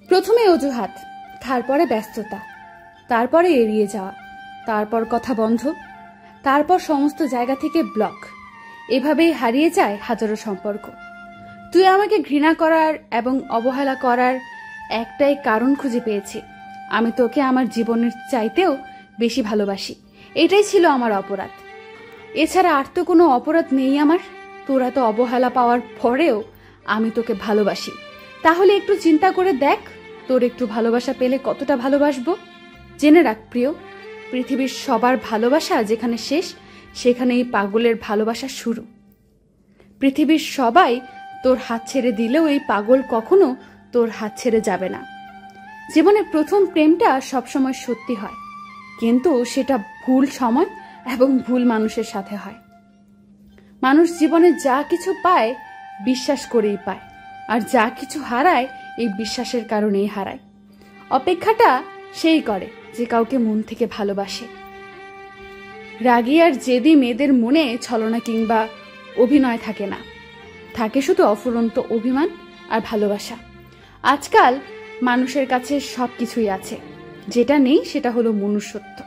প্রথমে অজুহাত, তারপরে ব্যস্ততা, তারপরে এড়িয়ে যাওয়া, তারপর কথা বন্ধ, তারপর সমস্ত জায়গা থেকে ব্লক। এভাবেই হারিয়ে যায় হাজারো সম্পর্ক। তুই আমাকে ঘৃণা করার এবং অবহেলা করার একটাই কারণ খুঁজে পেয়েছি, আমি তোকে আমার জীবনের চাইতেও বেশি ভালোবাসি। এটাই ছিল আমার অপরাধ, এছাড়া আর তো কোনো অপরাধ নেই আমার। তোরা তো অবহেলা পাওয়ার পরেও আমি তোকে ভালোবাসি, তাহলে একটু চিন্তা করে দেখ তোর একটু ভালোবাসা পেলে কতটা ভালোবাসবো। জেনে রাখ প্রিয়, পৃথিবীর সবার ভালোবাসা যেখানে শেষ, সেখানেই পাগলের ভালোবাসা শুরু। পৃথিবীর সবাই তোর হাত ছেড়ে দিলেও এই পাগল কখনো তোর হাত ছেড়ে যাবে না। জীবনের প্রথম প্রেমটা সবসময় সত্যি হয়, কিন্তু সেটা ভুল সময় এবং ভুল মানুষের সাথে হয়। মানুষ জীবনে যা কিছু পায় বিশ্বাস করেই পায়, আর যা কিছু হারায় এই বিশ্বাসের কারণেই হারায়। অপেক্ষাটা সেই করে যে কাউকে মন থেকে ভালোবাসে। রাগী আর জেদি মেয়েদের মনে ছলনা কিংবা অভিনয় থাকে না, থাকে শুধু অফুরন্ত অভিমান আর ভালোবাসা। আজকাল মানুষের কাছে সবকিছুই আছে, যেটা নেই সেটা হলো মনুষ্যত্ব।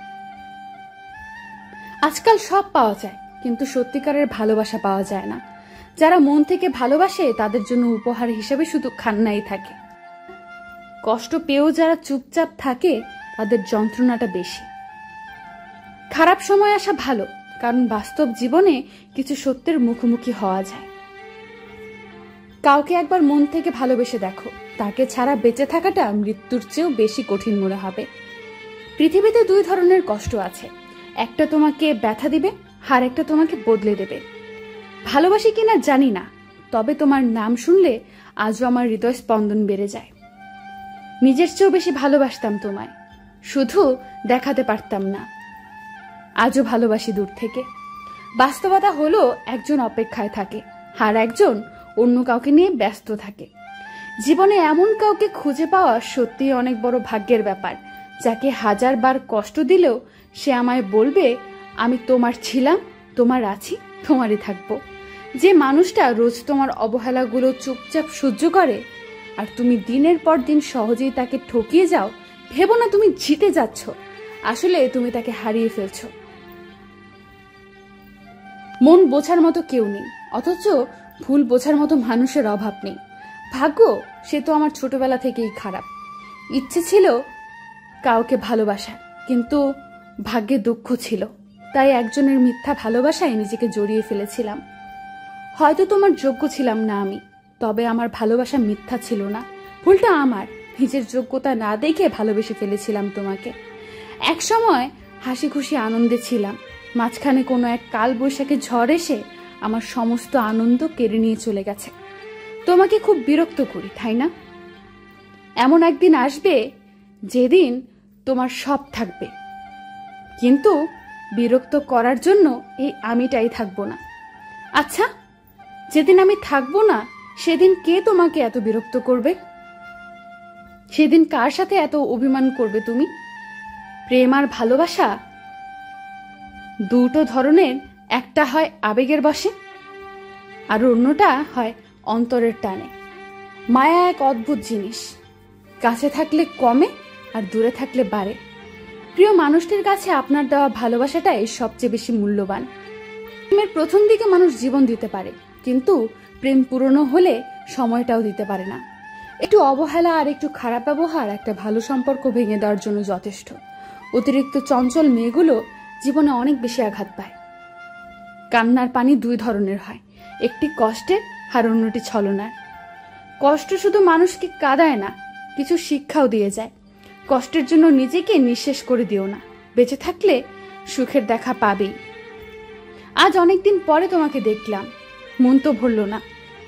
আজকাল সব পাওয়া যায়, কিন্তু সত্যিকারের ভালোবাসা পাওয়া যায় না। যারা মন থেকে ভালোবাসে তাদের জন্য উপহার হিসেবে শুধু খান্নাই থাকে। কষ্ট পেয়েও যারা চুপচাপ থাকে তাদের যন্ত্রণাটা বেশি। খারাপ সময় আসা ভালো, কারণ বাস্তব জীবনে কিছু সত্যের মুখোমুখি হওয়া যায়। কাউকে একবার মন থেকে ভালোবেসে দেখো, তাকে ছাড়া বেঁচে থাকাটা মৃত্যুর চেয়েও বেশি কঠিন মনে হবে। পৃথিবীতে দুই ধরনের কষ্ট আছে, একটা তোমাকে ব্যথা দিবে, আর একটা তোমাকে বদলে দেবে। ভালোবাসি কিনা জানি না, তবে তোমার নাম শুনলে আজও আমার হৃদয় স্পন্দন বেড়ে যায়। নিজের চেয়েও বেশি ভালোবাসতাম তোমায়, শুধু দেখাতে পারতাম না। আজও ভালোবাসি দূর থেকে। বাস্তবতা হলো একজন অপেক্ষায় থাকে, আর একজন অন্য কাউকে নিয়ে ব্যস্ত থাকে। জীবনে এমন কাউকে খুঁজে পাওয়া সত্যিই অনেক বড় ভাগ্যের ব্যাপার, যাকে হাজারবার কষ্ট দিলেও সে আমায় বলবে আমি তোমার ছিলাম, তোমার আছি, তোমারই থাকবো। যে মানুষটা রোজ তোমার অবহেলাগুলো চুপচাপ সহ্য করে, আর তুমি দিনের পর দিন সহজেই তাকে ঠকিয়ে যাও, ভেবো না তুমি জিতে যাচ্ছ, আসলে তুমি তাকে হারিয়ে ফেলছো। মন বোঝার মতো কেউ নেই, অথচ ভুল বোঝার মতো মানুষের অভাব নেই। ভাগ্য সে তো আমার ছোটবেলা থেকেই খারাপ। ইচ্ছে ছিল কাউকে ভালোবাসার, কিন্তু ভাগ্যে দুঃখ ছিল, তাই একজনের মিথ্যা ভালোবাসায় নিজেকে জড়িয়ে ফেলেছিলাম। হয়তো তোমার যোগ্য ছিলাম না আমি, তবে আমার ভালোবাসা মিথ্যা ছিল না। ভুলটা আমার, নিজের যোগ্যতা না দেখে ভালোবেসে ফেলেছিলাম তোমাকে। এক সময় হাসি খুশি আনন্দে ছিলাম, মাঝখানে কোনো এক কাল বৈশাখী ঝড় এসে আমার সমস্ত আনন্দ কেড়ে নিয়ে চলে গেছে। তোমাকে খুব বিরক্ত করি, তাই না? এমন একদিন আসবে যেদিন তোমার সব থাকবে, কিন্তু বিরক্ত করার জন্য এই আমিটাই থাকবো না। আচ্ছা, যেদিন আমি থাকবো না সেদিন কে তোমাকে এত বিরক্ত করবে? সেদিন কার সাথে এত অভিমান করবে তুমি? প্রেম আর ভালোবাসা দুটো ধরনের, একটা হয় আবেগের বশে, আর অন্যটা হয় অন্তরের টানে। মায়া এক অদ্ভুত জিনিস, কাছে থাকলে কমে আর দূরে থাকলে বাড়ে। প্রিয় মানুষটির কাছে আপনার দেওয়া ভালোবাসাটাই সবচেয়ে বেশি মূল্যবান। প্রেমের প্রথম দিকে মানুষ জীবন দিতে পারে, কিন্তু প্রেম পুরনো হলে সময়টাও দিতে পারে না। একটু অবহেলা আর একটু খারাপ ব্যবহার একটা ভালো সম্পর্ক ভেঙে দেওয়ার জন্য যথেষ্ট। অতিরিক্ত চঞ্চল মেয়েগুলো জীবনে অনেক বেশি আঘাত পায়। কান্নার পানি দুই ধরনের হয়, একটি কষ্টের আর অন্যটি ছলনার। কষ্ট শুধু মানুষকে কাঁদায় না, কিছু শিক্ষাও দিয়ে যায়। কষ্টের জন্য নিজেকে নিঃশেষ করে দিও না, বেঁচে থাকলে সুখের দেখা পাবেই। আজ অনেকদিন পরে তোমাকে দেখলাম, মন তো ভরল না,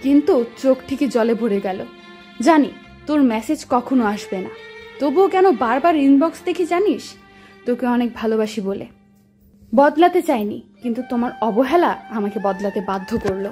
কিন্তু চোখ ঠিকই জলে ভরে গেল। জানি তোর মেসেজ কখনো আসবে না, তবুও কেন বারবার ইনবক্স দেখি জানিস? তোকে অনেক ভালোবাসি বলে। বদলাতে চাইনি, কিন্তু তোমার অবহেলা আমাকে বদলাতে বাধ্য করলো।